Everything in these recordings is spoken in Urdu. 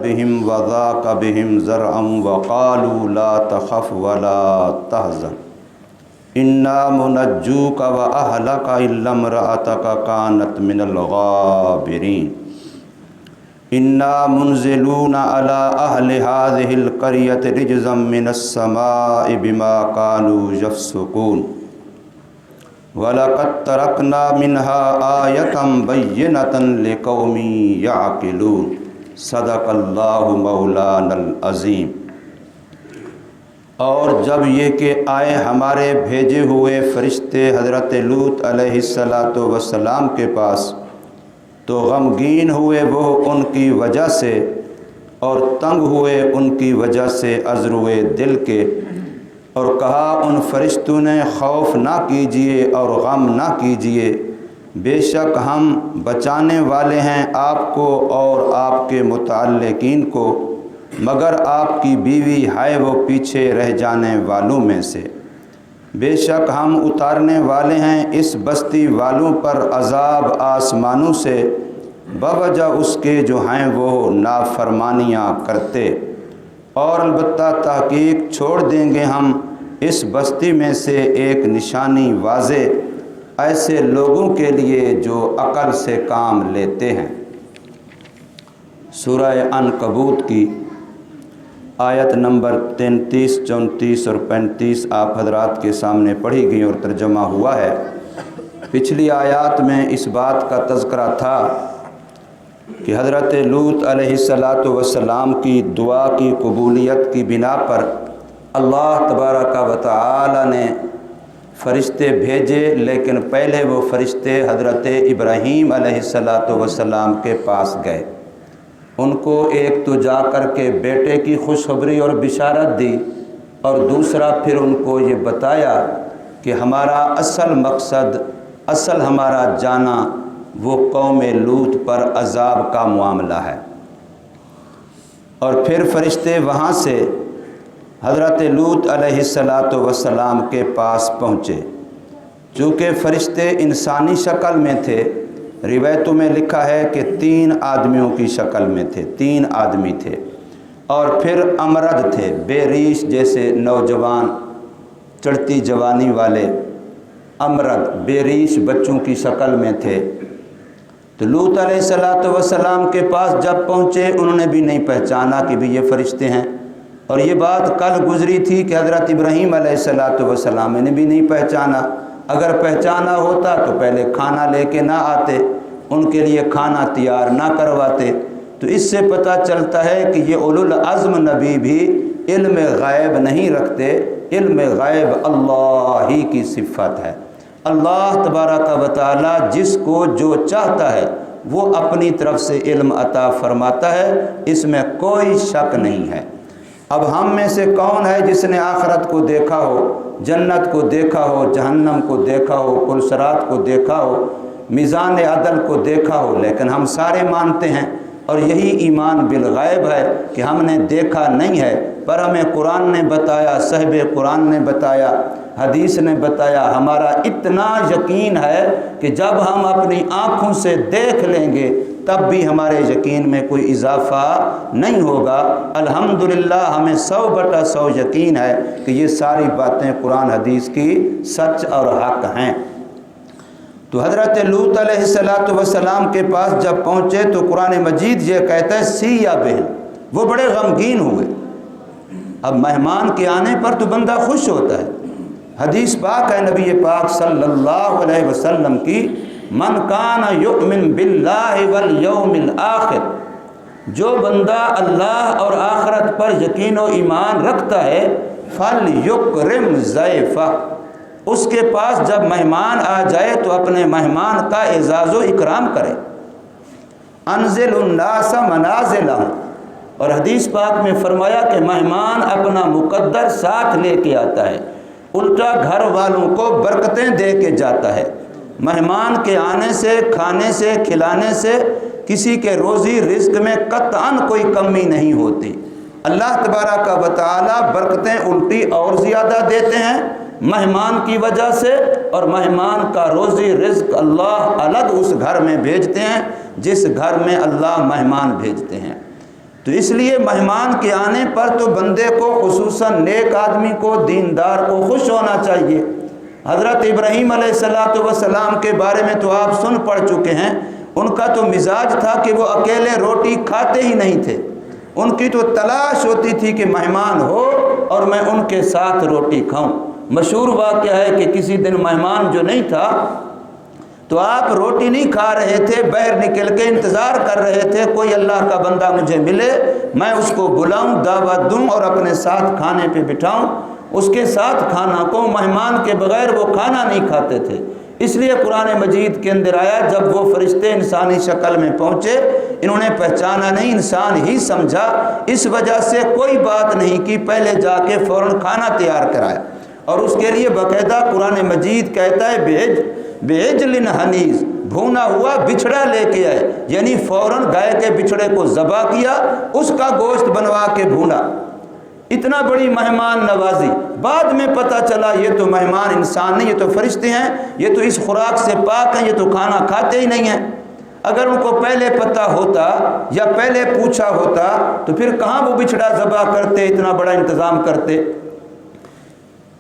بهم وضاق بهم ذرعا وقالوا لا تخف ولا تحزن انا منجوك واهلك الا امرأتك كانت من الغابرين انا منزلون على اهل هذه القرية رجزا من السماء بما كانوا يفسقون وَلَقَدْ تَرَكْنَا مِنْهَا آيَةً بَيِّنَةً لِقَوْمٍ يَعْقِلُونَ صدق اللہ مولانا العظیم۔ اور جب یہ کہ آئے ہمارے بھیجے ہوئے فرشتے حضرت لوط علیہ السلام کے پاس تو غمگین ہوئے وہ ان کی وجہ سے اور تنگ ہوئے ان کی وجہ سے عذروئے دل کے، اور کہا ان فرشتوں نے خوف نہ کیجیے اور غم نہ کیجیے، بے شک ہم بچانے والے ہیں آپ کو اور آپ کے متعلقین کو، مگر آپ کی بیوی ہے وہ پیچھے رہ جانے والوں میں سے۔ بے شک ہم اتارنے والے ہیں اس بستی والوں پر عذاب آسمانوں سے بوجہ اس کے جو ہیں وہ نافرمانیاں کرتے، اور البتہ تحقیق چھوڑ دیں گے ہم اس بستی میں سے ایک نشانی واضح ایسے لوگوں کے لیے جو عقل سے کام لیتے ہیں۔ سورہ عنکبوت کی آیت نمبر 33، 34 اور 35 آپ حضرات کے سامنے پڑھی گئی اور ترجمہ ہوا ہے۔ پچھلی آیات میں اس بات کا تذکرہ تھا کہ حضرت لوط علیہ السلام کی دعا کی قبولیت کی بنا پر اللہ تبارک و تعالی نے فرشتے بھیجے، لیکن پہلے وہ فرشتے حضرت ابراہیم علیہ السلام کے پاس گئے۔ ان کو ایک تو جا کر کے بیٹے کی خوشخبری اور بشارت دی، اور دوسرا پھر ان کو یہ بتایا کہ ہمارا اصل مقصد، اصل ہمارا جانا وہ قوم لوط پر عذاب کا معاملہ ہے۔ اور پھر فرشتے وہاں سے حضرت لوط علیہ السلام کے پاس پہنچے۔ چونکہ فرشتے انسانی شکل میں تھے، روایتوں میں لکھا ہے کہ 3 آدمیوں کی شکل میں تھے، 3 آدمی تھے، اور پھر امرد تھے، بے ریش جیسے نوجوان چڑھتی جوانی والے امرد بے ریش بچوں کی شکل میں تھے۔ تو لوط علیہ السلام کے پاس جب پہنچے انہوں نے بھی نہیں پہچانا کہ بھی یہ فرشتے ہیں، اور یہ بات کل گزری تھی کہ حضرت ابراہیم علیہ السلام نے بھی نہیں پہچانا۔ اگر پہچانا ہوتا تو پہلے کھانا لے کے نہ آتے، ان کے لیے کھانا تیار نہ کرواتے۔ تو اس سے پتہ چلتا ہے کہ یہ اولو العزم نبی بھی علم غیب نہیں رکھتے، علم غیب اللہ ہی کی صفت ہے۔ اللہ تبارک و تعالی جس کو جو چاہتا ہے وہ اپنی طرف سے علم عطا فرماتا ہے، اس میں کوئی شک نہیں ہے۔ اب ہم میں سے کون ہے جس نے آخرت کو دیکھا ہو، جنت کو دیکھا ہو، جہنم کو دیکھا ہو، پل صراط کو دیکھا ہو، میزان عدل کو دیکھا ہو؟ لیکن ہم سارے مانتے ہیں، اور یہی ایمان بالغیب ہے کہ ہم نے دیکھا نہیں ہے، پر ہمیں قرآن نے بتایا، صاحب قرآن نے بتایا، حدیث نے بتایا۔ ہمارا اتنا یقین ہے کہ جب ہم اپنی آنکھوں سے دیکھ لیں گے تب بھی ہمارے یقین میں کوئی اضافہ نہیں ہوگا۔ الحمدللہ ہمیں 100/100 یقین ہے کہ یہ ساری باتیں قرآن حدیث کی سچ اور حق ہیں۔ تو حضرت لوط علیہ السلام کے پاس جب پہنچے تو قرآن مجید یہ کہتا ہے سیّا بہم، وہ بڑے غمگین ہوئے۔ اب مہمان کے آنے پر تو بندہ خوش ہوتا ہے۔ حدیث پاک ہے نبی پاک صلی اللہ علیہ وسلم کی، من کان یؤمن باللہ والیوم الآخر، جو بندہ اللہ اور آخرت پر یقین و ایمان رکھتا ہے، فلیکرم ضیفہ، اس کے پاس جب مہمان آ جائے تو اپنے مہمان کا اعزاز و اکرام کرے۔ انزل الناس منازلہم، اور حدیث پاک میں فرمایا کہ مہمان اپنا مقدر ساتھ لے کے آتا ہے، الٹا گھر والوں کو برکتیں دے کے جاتا ہے۔ مہمان کے آنے سے، کھانے سے، کھلانے سے کسی کے روزی رزق میں قطعاً کوئی کمی نہیں ہوتی۔ اللہ تبارک و تعالی برکتیں الٹی اور زیادہ دیتے ہیں مہمان کی وجہ سے، اور مہمان کا روزی رزق اللہ الگ اس گھر میں بھیجتے ہیں جس گھر میں اللہ مہمان بھیجتے ہیں۔ تو اس لیے مہمان کے آنے پر تو بندے کو خصوصاً نیک آدمی کو دیندار کو خوش ہونا چاہیے۔ حضرت ابراہیم علیہ السلام کے بارے میں تو آپ سن پڑ چکے ہیں، ان کا تو مزاج تھا کہ وہ اکیلے روٹی کھاتے ہی نہیں تھے، ان کی تو تلاش ہوتی تھی کہ مہمان ہو اور میں ان کے ساتھ روٹی کھاؤں۔ مشہور واقعہ ہے کہ کسی دن مہمان جو نہیں تھا تو آپ روٹی نہیں کھا رہے تھے، باہر نکل کے انتظار کر رہے تھے کوئی اللہ کا بندہ مجھے ملے، میں اس کو بلاؤں، دعوت دوں اور اپنے ساتھ کھانے پہ بٹھاؤں، اس کے ساتھ کھانا کو۔ مہمان کے بغیر وہ کھانا نہیں کھاتے تھے۔ اس لیے قرآن مجید کے اندر آیا جب وہ فرشتے انسانی شکل میں پہنچے، انہوں نے پہچانا نہیں، انسان ہی سمجھا، اس وجہ سے کوئی بات نہیں کی، پہلے جا کے فوراً کھانا تیار کرایا۔ اور اس کے لیے باقاعدہ قرآن مجید کہتا ہے بعجل حنیذ، بھونا ہوا بچھڑا لے کے آئے، یعنی فوراً گائے کے بچھڑے کو ذبح کیا، اس کا گوشت بنوا کے بھونا۔ اتنا بڑی مہمان نوازی۔ بعد میں پتہ چلا یہ تو مہمان انسان نہیں، یہ تو فرشتے ہیں، یہ تو اس خوراک سے پاک ہیں، یہ تو کھانا کھاتے ہی نہیں ہیں۔ اگر ان کو پہلے پتہ ہوتا یا پہلے پوچھا ہوتا تو پھر کہاں وہ بچھڑا ذبح کرتے، اتنا بڑا انتظام کرتے۔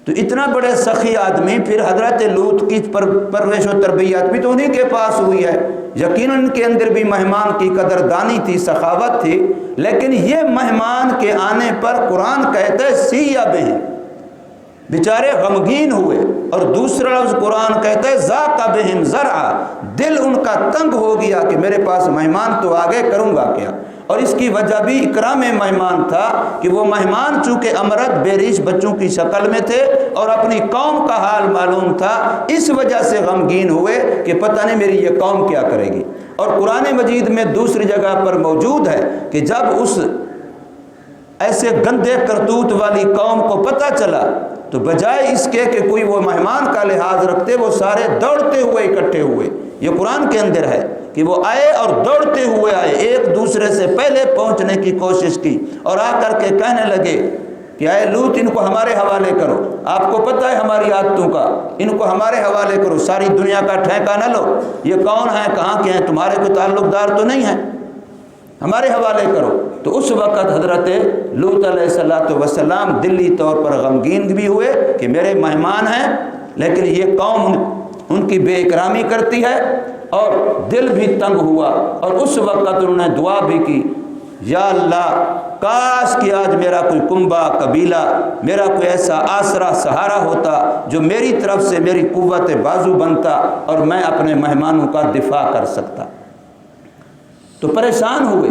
تو اتنا بڑے سخی آدمی، پھر حضرت لوط کی پرورش و تربیت بھی تو انہی کے پاس ہوئی ہے، یقیناً ان کے اندر بھی مہمان کی قدردانی تھی، سخاوت تھی، لیکن یہ مہمان کے آنے پر قرآن کہتا ہے سیّا بہم، بیچارے غمگین ہوئے۔ اور دوسرا لفظ قرآن کہتا ہے ذاق بہم ذرعا، دل ان کا تنگ ہو گیا کہ میرے پاس مہمان تو آ گئے، کروں گا کیا۔ اور اس کی وجہ بھی اکرام مہمان تھا کہ وہ مہمان چونکہ امرد بے ریش بچوں کی شکل میں تھے اور اپنی قوم کا حال معلوم تھا، اس وجہ سے غمگین ہوئے کہ پتہ نہیں میری یہ قوم کیا کرے گی۔ اور قرآن مجید میں دوسری جگہ پر موجود ہے کہ جب اس ایسے گندے کرتوت والی قوم کو پتہ چلا تو بجائے اس کے کہ کوئی وہ مہمان کا لحاظ رکھتے، وہ سارے دوڑتے ہوئے اکٹھے ہوئے۔ یہ قرآن کے اندر ہے کہ وہ آئے اور دوڑتے ہوئے آئے، ایک دوسرے سے پہلے پہنچنے کی کوشش کی اور آ کر کے کہنے لگے کہ اے لوط ان کو ہمارے حوالے کرو، آپ کو پتہ ہے ہماری عادتوں کا، ان کو ہمارے حوالے کرو، ساری دنیا کا ٹھیکہ نہ لو، یہ کون ہیں، کہاں کے ہیں، تمہارے کوئی تعلق دار تو نہیں ہیں، ہمارے حوالے کرو۔ تو اس وقت حضرت لوط علیہ السلام دلی طور پر غمگین بھی ہوئے کہ میرے مہمان ہیں، لیکن یہ قوم ان کی بے اکرامی کرتی ہے، اور دل بھی تنگ ہوا۔ اور اس وقت انہوں نے دعا بھی کی، یا اللہ کاش کہ آج میرا کوئی کنبہ قبیلہ، میرا کوئی ایسا آسرا سہارا ہوتا جو میری طرف سے میری قوت بازو بنتا اور میں اپنے مہمانوں کا دفاع کر سکتا۔ تو پریشان ہوئے۔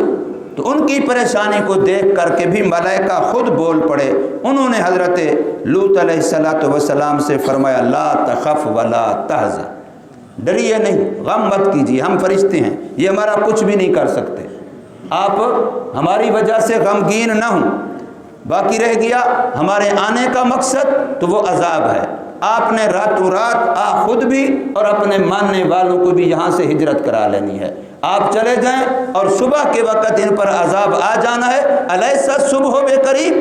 تو ان کی پریشانی کو دیکھ کر کے بھی ملائکہ خود بول پڑے، انہوں نے حضرت لوط علیہ السلام سے فرمایا لا تخف ولا تحزن، ڈریے نہیں، غم مت کیجیے، ہم فرشتے ہیں، یہ ہمارا کچھ بھی نہیں کر سکتے، آپ ہماری وجہ سے غمگین نہ ہوں۔ باقی رہ گیا ہمارے آنے کا مقصد، تو وہ عذاب ہے۔ آپ نے راتوں رات خود بھی اور اپنے ماننے والوں کو بھی یہاں سے ہجرت کرا لینی ہے۔ آپ چلے جائیں اور صبح کے وقت ان پر عذاب آ جانا ہے۔ الیس الصبح بقریب،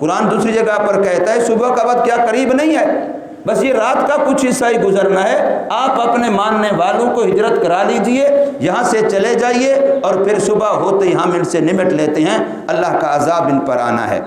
قرآن دوسری جگہ پر کہتا ہے صبح کا وقت کیا قریب نہیں ہے، بس یہ رات کا کچھ حصہ ہی گزرنا ہے۔ آپ اپنے ماننے والوں کو ہجرت کرا لیجئے، یہاں سے چلے جائیے، اور پھر صبح ہوتے ہی ہم ان سے نمٹ لیتے ہیں، اللہ کا عذاب ان پر آنا ہے۔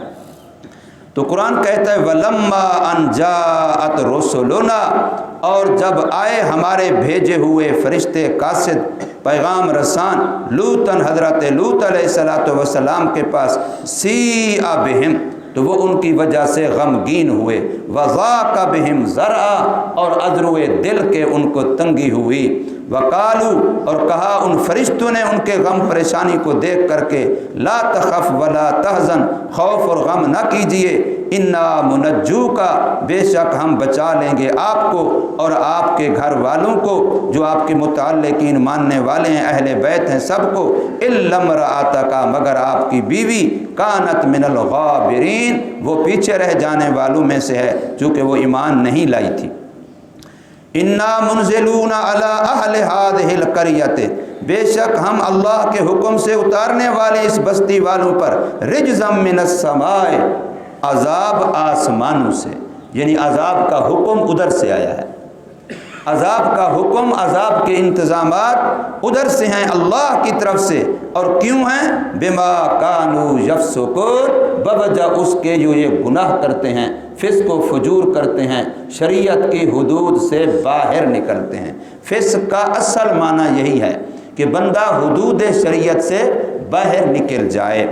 تو قرآن کہتا ہے وَلَمَّا أَنْ جَاءَتْ رُسُلُنَا، اور جب آئے ہمارے بھیجے ہوئے فرشتے قاصد پیغام رسان لوطن، حضرت لوط علیہ السلام کے پاس، سیئ بہم، تو وہ ان کی وجہ سے غمگین ہوئے، وَضَاقَ بِهِمْ ذَرْعًا، اور عذروِ دل کے ان کو تنگی ہوئی، وَقَالُوا، اور کہا ان فرشتوں نے ان کے غم پریشانی کو دیکھ کر کے، لا تخف ولا تحزن، خوف اور غم نہ کیجئے، انا منجوکا، بے شک ہم بچا لیں گے آپ کو اور آپ کے گھر والوں کو جو آپ کے متعلقین ماننے والے ہیں، اہل بیت ہیں، سب کو، الا امرأتک، مگر آپ کی بیوی، کانت من الغابرین، وہ پیچھے رہ جانے والوں میں سے ہے چونکہ وہ ایمان نہیں لائی تھی۔ انا منزلون علی اہل هذه القریۃ، بے شک ہم اللہ کے حکم سے اتارنے والے اس بستی والوں پر، رجزا من السماء، عذاب آسمانوں سے، یعنی عذاب کا حکم ادھر سے آیا ہے۔ عذاب کا حکم، عذاب کے انتظامات ادھر سے ہیں اللہ کی طرف سے، اور کیوں ہیں؟ بما کانوا یفسقون، بوجہ اس کے جو یہ گناہ کرتے ہیں، فسق و فجور کرتے ہیں، شریعت کی حدود سے باہر نکلتے ہیں۔ فسق کا اصل معنی یہی ہے کہ بندہ حدود شریعت سے باہر نکل جائے۔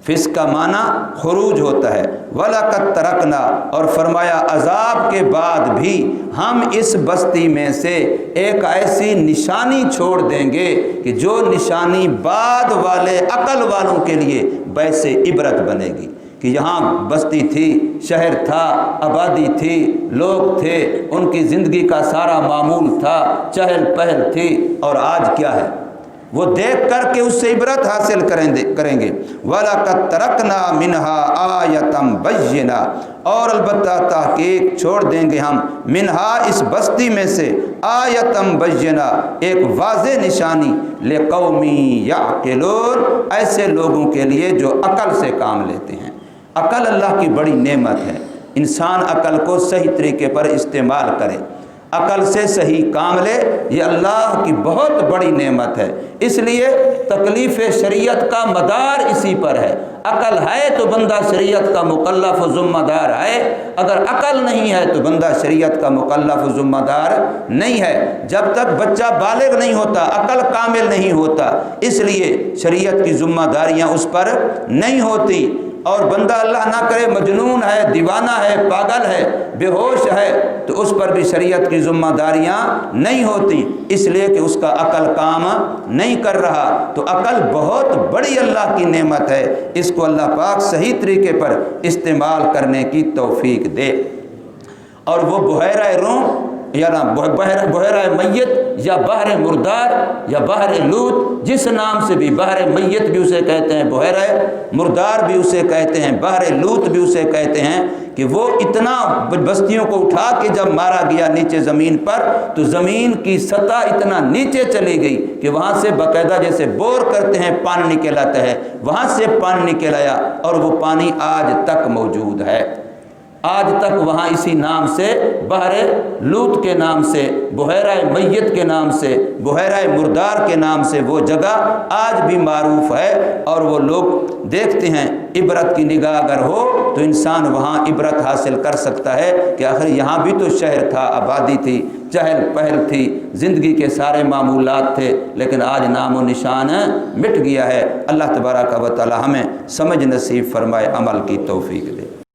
فسق کا معنی خروج ہوتا ہے۔ وَلَقَدْ تَرَكْنَا، اور فرمایا عذاب کے بعد بھی ہم اس بستی میں سے ایک ایسی نشانی چھوڑ دیں گے کہ جو نشانی بعد والے عقل والوں کے لیے باعث عبرت بنے گی، کہ یہاں بستی تھی، شہر تھا، آبادی تھی، لوگ تھے، ان کی زندگی کا سارا معمول تھا، چہل پہل تھی، اور آج کیا ہے؟ وہ دیکھ کر کے اس سے عبرت حاصل کریں گے۔ وَلَقَدْ تَرَكْنَا مِنْهَا آیَةً بَيِّنَةً، اور البتہ تحقیق چھوڑ دیں گے ہم منہا اس بستی میں سے آیَةً بَيِّنَةً، ایک واضح نشانی، لِقَوْمٍ يَعْقِلُونَ، ایسے لوگوں کے لیے جو عقل سے کام لیتے ہیں۔ عقل اللہ کی بڑی نعمت ہے، انسان عقل کو صحیح طریقے پر استعمال کرے، عقل سے صحیح کام لے، یہ اللہ کی بہت بڑی نعمت ہے۔ اس لیے تکلیف شریعت کا مدار اسی پر ہے۔ عقل ہے تو بندہ شریعت کا مکلف و ذمہ دار ہے، اگر عقل نہیں ہے تو بندہ شریعت کا مکلف و ذمہ دار نہیں ہے۔ جب تک بچہ بالغ نہیں ہوتا، عقل کامل نہیں ہوتا، اس لیے شریعت کی ذمہ داریاں اس پر نہیں ہوتی، اور بندہ اللہ نہ کرے مجنون ہے، دیوانہ ہے، پاگل ہے، بے ہوش ہے، تو اس پر بھی شریعت کی ذمہ داریاں نہیں ہوتی، اس لیے کہ اس کا عقل کام نہیں کر رہا۔ تو عقل بہت بڑی اللہ کی نعمت ہے، اس کو اللہ پاک صحیح طریقے پر استعمال کرنے کی توفیق دے۔ اور وہ بحیرہ روم یا بحیرہ میت یا بحر مردار یا بحر لوط، جس نام سے بھی، بحر میت بھی اسے کہتے ہیں، بحیرہ مردار بھی اسے کہتے ہیں، بحر لوط بھی اسے کہتے ہیں، کہ وہ اتنا بستیوں کو اٹھا کے جب مارا گیا نیچے زمین پر، تو زمین کی سطح اتنا نیچے چلی گئی کہ وہاں سے باقاعدہ جیسے بور کرتے ہیں پانی نکل آتا ہے، وہاں سے پانی نکل آیا، اور وہ پانی آج تک موجود ہے۔ آج تک وہاں اسی نام سے، بحر لوط کے نام سے، بحیرہ میت کے نام سے، بحیرہ مردار کے نام سے وہ جگہ آج بھی معروف ہے، اور وہ لوگ دیکھتے ہیں۔ عبرت کی نگاہ اگر ہو تو انسان وہاں عبرت حاصل کر سکتا ہے کہ آخر یہاں بھی تو شہر تھا، آبادی تھی، چہل پہل تھی، زندگی کے سارے معمولات تھے، لیکن آج نام و نشان مٹ گیا ہے۔ اللہ تبارک و تعالی ہمیں سمجھ نصیب فرمائے، عمل کی توفیق دے۔